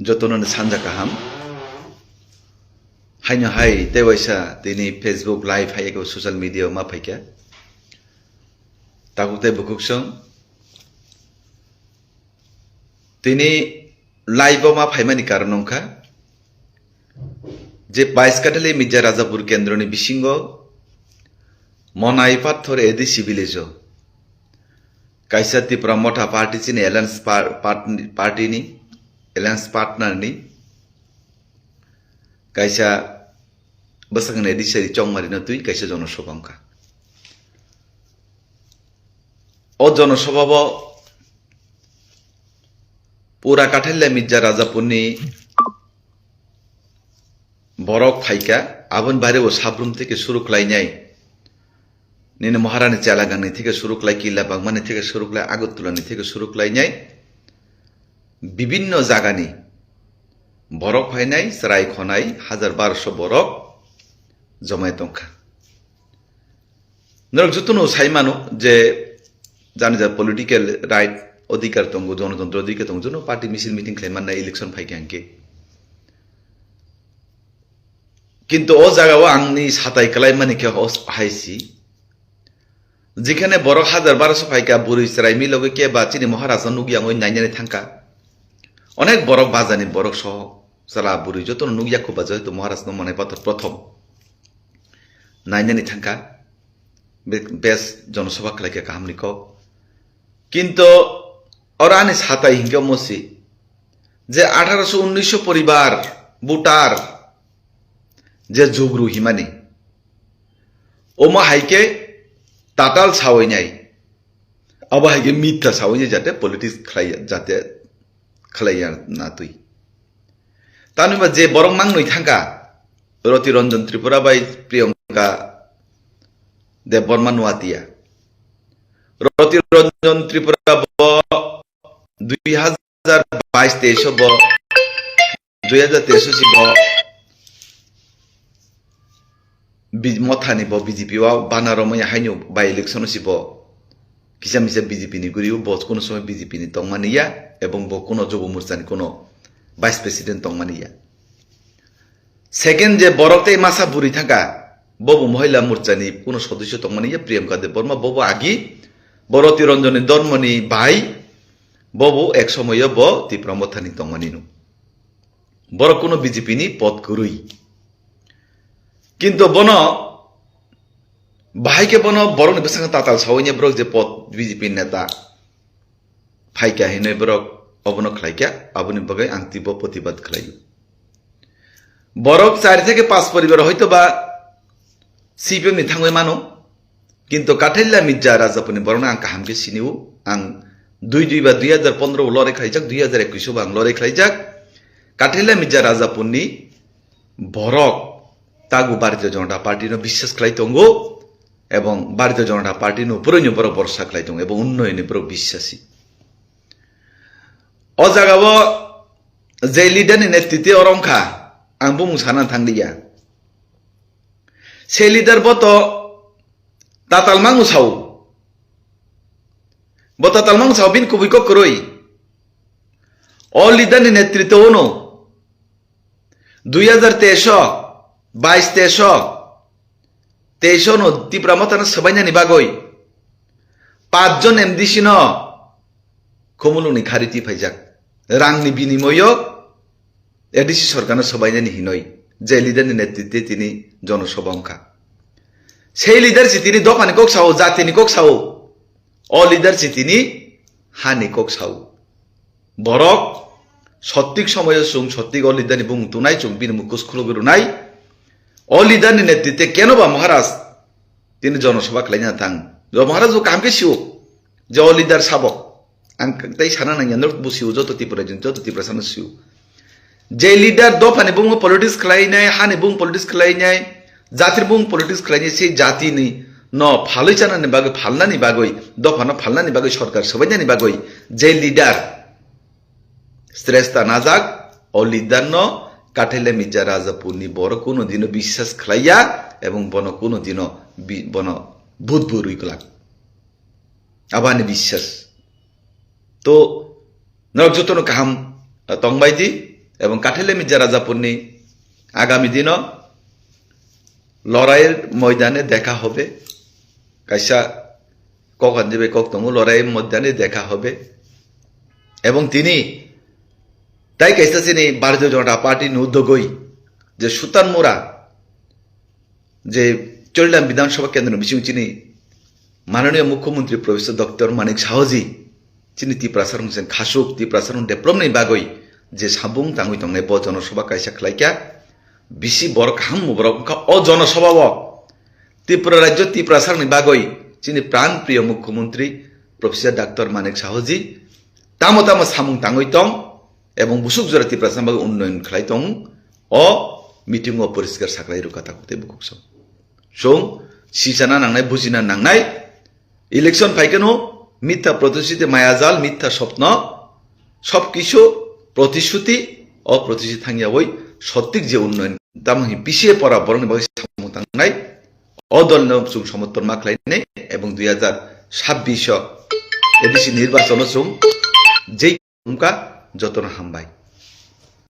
যতন সানজা কাহাম হাইনো হাই তেবাইসা তিনি Facebook live হাইগো social media मा फाइका তাগুতে বুকুকসং তিনি লাইভ मा फाइमानि कारणंखा যে 22 কাটালে মির্জা রাজাপুর কেন্দ্রনি বিসিঙ্গ মনাই পাথর এদি সিভিলেজো কাইসা ত্রিপুরা মঠা পার্টি চিনি এলায়েন্স পার্টিনি এলায়েন্স পার্টনাरनि kaisa basang ne disari chongmari na tui kaisa জনসভাঙ্কা ও জনসভা পুরা কাঠাইলা মির্জা রাজাপুরনি বরক ফাইকা আবন বাইরে ও সাবরুম থেকে শুরু খাইনাই নিনে মহারানী চালাগানি থেকে শুরু খাই কিল্লা বাগমানি থেকে শুরু খাই আগরতলানি থেকে শুরু খাইনাই বিভিন্ন জায়গানি বরক ফাইনাই সরাই খনাই 1200 বরক জমায় তংখা নরক যতনো সাইমানো যে জানি যা পলিটিক্যাল রাইট অধিকার তঙ্গ জনতন্ত্র অধিকার তঙ্গ জন্য পার্টি মিছিল মিটিং খাইমান না ইলেকশন ফাইকাঙ্কে কিন্তু ও জায়গাও আংনি সাতাই কালাই মানে কে হাইছি যেখানে বরক 1200 ফাইকা বুড়ি সরাই মিলগে কে বা চিনি মহারাজ নুগিয়া ওই নাইনানি থাঙ্কা অনেক বরক বাজানি বরক সহ সারা বুড়ি যত নুগিয়া খুব বাজে তো মহারাজ মানে পাথর প্রথম নাইনানি থাঙ্কা বেশ জনসভা খালাইকে কাহামনি ক কিন্তু অরানি সাতাই হিঙ্গে মসি যে 1800-1900 পরিবার বুটার যে জুগরু হিমানি ওমা হাইকে তাতাল সাওই নাই আবা হাইকে মিথ্যা সাওই যাতে পলিটিক্স খালাইয়া যাতে খালাইয়া না তুই তানুবা যে বরং মাংনই থাকা রতি রঞ্জন ত্রিপুরা বাই প্রিয়ঙ্কা দেব বর্মা নোয়াতিয়া রতি রঞ্জন ত্রিপুরা 2022-23 ব 2023 সিব মথানি ব বিজেপি ওয়া বানারময় হাইনো বাই ইলেকশন সিব কিসা মিসা বিজেপি নি গুরিও বস কোন সময় বিজেপি নি তংমানিয়া এবং ব কোন যুব মোর্চানি কোন ভাইস প্রেসিডেন্ট তংমানিয়া সেকেন্ড যে বরকতে মাসা বুড়ি থাকা ববু মহিলা মোর্চানি কোন সদস্য তংমানিয়া প্রিয়ঙ্কা দেব বর্মা ববু আগি বরতি রঞ্জনী ধর্মনি ভাই ববু এক সময় ব ত্রিপুরা মথানি তংমানিনু বড় কোন বিজেপি নি পদ গুরুই কিন্তু বন ভাইকে বন বরং বেসাঙ্গ তাতাল সাওইনে ব্রক যে পদ বিজেপি নেতা ফাইকা হিনে ব্রক অবন খাইকা আবনি বগে আংতিব প্রতিবাদ খাইও বরক 4 থেকে 5 পরিবার হয়তো বা সিপিএম নি থাঙ্গই মানো কিন্তু কাঠাইলা মির্জা রাজাপুরনি বরং আং কাহামকে সিনিও আং 2 বা 2015 লরে খাইজাক 2021 বাং লরে খাইজাক কাঠাইলা মির্জা রাজাপুরনি বরক তাগু ভারতীয় জনতা পার্টির বিশ্বাস খাইতঙ্গো এবং ভারতীয় জনতা পার্টির উপরই বড় ভরসা খাইতঙ্গো এবং উন্নয়নের উপর বিশ্বাসী ও জাগাব যে লিডারনি নেতৃত্বে অরংখা আं बुंनो साना थांलिया से लिडार बत ताताल मांगु साव ब ताताल मांगु साव बिन कुबिको करoi ओ लिडारनि नेतृत्व नो 2023 नो ত্রিপুরা মতানা সবাইনানি বাগই 5 জন এমডিসি ন খমুলুনি খারিতি ফাইজাক রাংনি বিনিময় এডিসি সরকার সবাইনানি হিনই যে লিডারনি নেতৃত্বে তিনি জনসভাঙ্কা সেই লিডারসি তিনি দোকানি কক সাও জাতিনি কক সাও ও লিডারসি তিনি হানি কক সাও বরক সত্যিক সময় সুম সত্যিক ও লিডারনি বুং তুনাই চুম বিন মুকুস খুলগুরু নাই ও লিডারনি নেতৃত্বে কেন বা মহারাজ তিনি জনসভা খাইনা থাং মহারাজ কামকে সিও যে ও লিডার সাবক আং তাই সানা নাইয়া নর্থ বুসিও যত ত্রিপুরা সানা সিও যে লিডার দফানি বুং পলিটিক্স খাইনাই হানি বুং পলিটিক্স খাইনাই জাতির বুং পলিটিক্স খাইনাই সেই জাতিনি ন ফালই চানানি বাগৈ ফালনানি বাগৈ দফানো ফালনানি বাগৈ সরকার সবাইনানি বাগৈ যে লিডার শ্রেষ্ঠা নাজাক ও লিডার ন কাঠাইলা মির্জা রাজাপুরনি বড় কোনো দিনও বিশ্বাস খাইয়া এবং বন কোনো দিনও বন ভূতভুরুই কলাক আবানি বিশ্বাস তো নরক যতন কাহাম তংবাইদি এবং কাঠেলে মির্জা রাজাপুরনি আগামী দিনও লড়াইয়ের ময়দানে দেখা হবে কাইসা কখন যাবে কক্তমু লড়াইয়ের ময়দানে দেখা হবে এবং তিনি তাই কাইসা চিনি ভারতীয় জনতা পার্টির উদ্যোগই যে সুতানমুরা যে চরিলাম বিধানসভা কেন্দ্র বিশিং চিনি মাননীয় মুখ্যমন্ত্রী প্রফেসর ডক্টর মানিক সাহজি চিনি তিপ্রাসারং যেন খাসুক তিপ্রাসারং ডেভেলপनि বাগৈ যে সাবুং তাঙ্গুই তংनाय ब जनसभा कायसा खलायका बिसि बरक हाम बरक अ जनसभा त्रिपुरा राज्य तिप्रासारनि बागै चिनि प्राणप्रिय मुख्यमंत्री प्रफेसर डक्टर मानिक साहजी तामो तामो सामुं तांगै तं एवं बुसुक जरा तिप्रासार बागै उन्नयन खलाय तं अ मिटिंग परिष्कार साख्लाय रुकाता कुते बुकुक सं सिसाना नांनाय बुजिना नांनाय इलेक्शन फाइकेनो मिथ्या प्रतिश्रुति मायाजाल मिथ्या स्वप्न सबकिछु प्रतिश्रुति अप्रतिश्रुति थांगिया वै सत्यिक जे उन्नयन तामहि पिछिए पड़ा बरं बागै सामुं तांनाय अदलनो सुं समर्थन माख्लायनाय एवं 2026 एडिसि निर्वाचन सुं जे उमका जतन हामबाय।